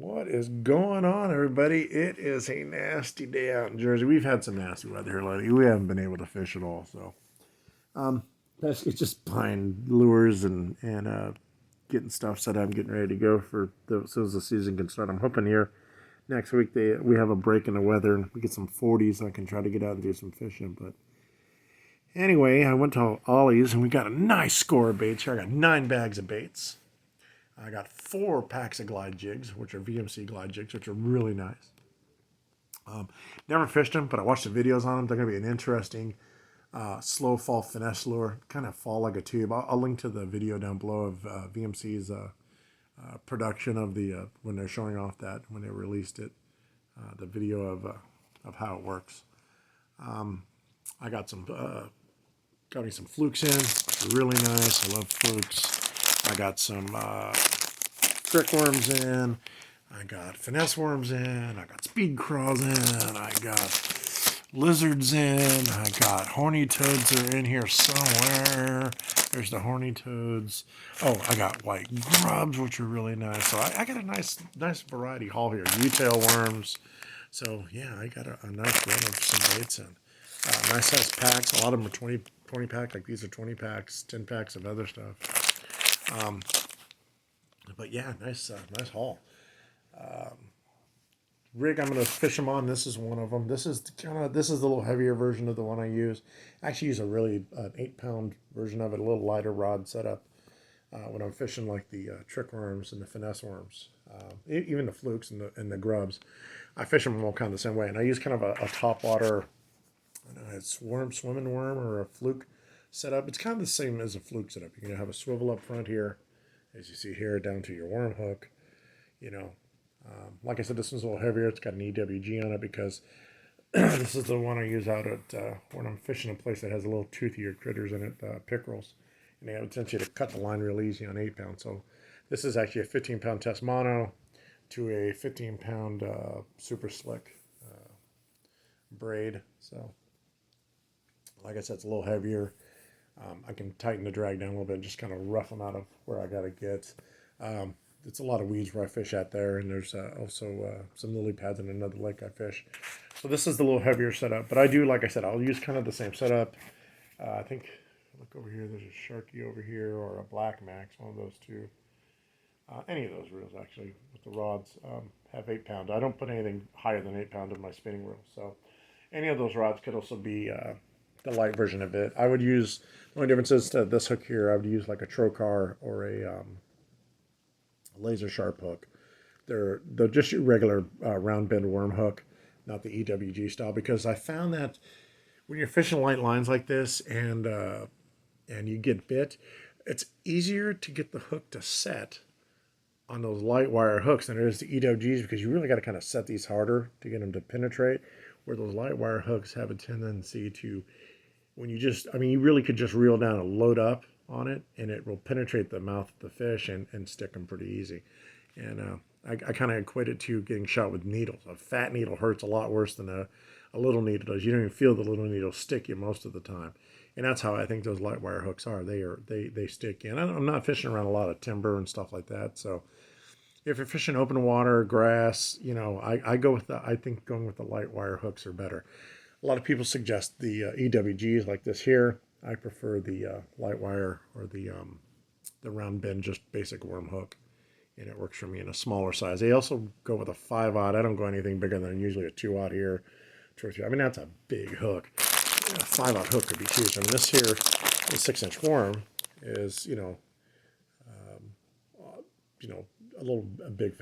What is going on, everybody? It is a nasty day out in Jersey. We've had some nasty weather here lately. We haven't been able to fish at all, so basically just buying lures and getting stuff set up, getting ready to go for as soon as the season can start. I'm hoping here next week we have a break in the weather and we get some 40s. So I can try to get out and do some fishing. But anyway, I went to Ollie's and we got a nice score of baits here. I got 9 bags of baits. I got 4 packs of glide jigs, which are VMC glide jigs, which are really nice. Never fished them, but I watched the videos on them. They're going to be an interesting slow fall finesse lure, kind of fall like a tube. I'll link to the video down below of VMC's production of the when they're showing off that, when they released it, the video of how it works. I got me some flukes in, really nice. I love flukes. I got some trick worms in. I got finesse worms in. I got speed crawls in. I got lizards in. I got horny toads are in here somewhere. There's the horny toads. Oh, I got white grubs, which are really nice. So I got a nice variety haul here. U-tail worms. So yeah, I got a nice run of some baits in. Nice size packs. A lot of them are 20 pack. Like these are 20 packs, 10 packs of other stuff. But yeah, nice haul. Rig I'm going to fish them on. This is one of them. This is the little heavier version of the one I use. I actually use a really an 8-pound version of it, a little lighter rod setup when I'm fishing like the trick worms and the finesse worms, even the flukes and the grubs. I fish them all kind of the same way, and I use kind of a top water. I don't know, it's swimming worm or a fluke setup. It's kind of the same as a fluke setup. You're going to have a swivel up front here, as you see here, down to your worm hook. You know, like I said, this one's a little heavier. It's got an EWG on it because this is the one I use out at when I'm fishing a place that has a little toothier critters in it, pickerels. And they have a tendency to cut the line real easy on 8-pound. So this is actually a 15-pound test mono to a 15-pound super slick braid. So like I said, it's a little heavier. I can tighten the drag down a little bit, just kind of rough them out of where I got to get. It's a lot of weeds where I fish out there, and there's also some lily pads in another lake I fish. So this is the little heavier setup, but I do, like I said, I'll use kind of the same setup. I think, look over here, there's a Sharky over here, or a Black Max, one of those two. Any of those reels, actually, with the rods, have 8-pound. I don't put anything higher than 8-pound in my spinning reel, so any of those rods could also be the light version of it. I would use, the only difference is to this hook here, I would use like a trocar or a laser sharp hook. They're just your regular round bend worm hook, not the EWG style, because I found that when you're fishing light lines like this and you get bit, it's easier to get the hook to set on those light wire hooks than it is the EWGs, because you really got to kind of set these harder to get them to penetrate, where those light wire hooks have a tendency to, when you just, I mean, you really could just reel down and load up on it, and it will penetrate the mouth of the fish and stick them pretty easy. And I kind of equate it to getting shot with needles. A fat needle hurts a lot worse than a little needle does. You don't even feel the little needle stick you most of the time. And that's how I think those light wire hooks are. They stick in. I'm not fishing around a lot of timber and stuff like that, so if you're fishing open water, grass, you know, I think going with the light wire hooks are better. A lot of people suggest the EWGs like this here. I prefer the light wire or the round bend, just basic worm hook, and it works for me in a smaller size. They also go with a 5-aught. I don't go anything bigger than usually a 2-aught here. I mean, that's a big hook. Yeah, a 5-aught hook would be huge. I mean, this here, the 6-inch worm is, you know, a little big for